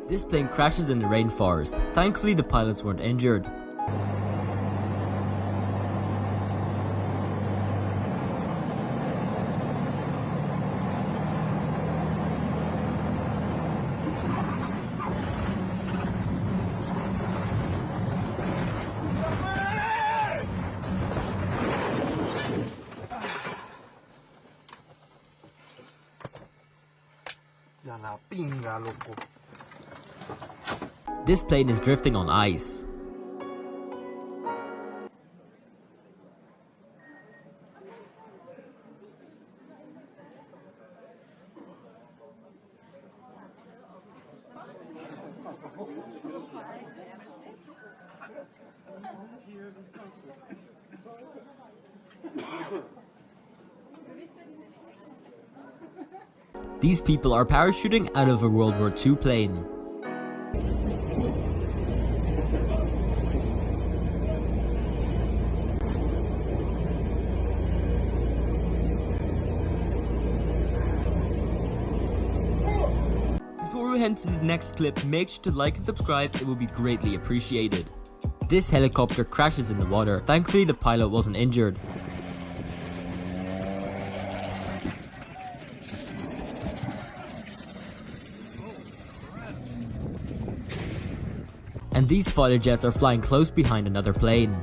This plane crashes in the rainforest. Thankfully, the pilots weren't injured. This plane is drifting on ice. These people are parachuting out of a World War II plane. Before we head to the next clip, make sure to like and subscribe, it will be greatly appreciated. This helicopter crashes in the water. Thankfully, the pilot wasn't injured. And these fighter jets are flying close behind another plane.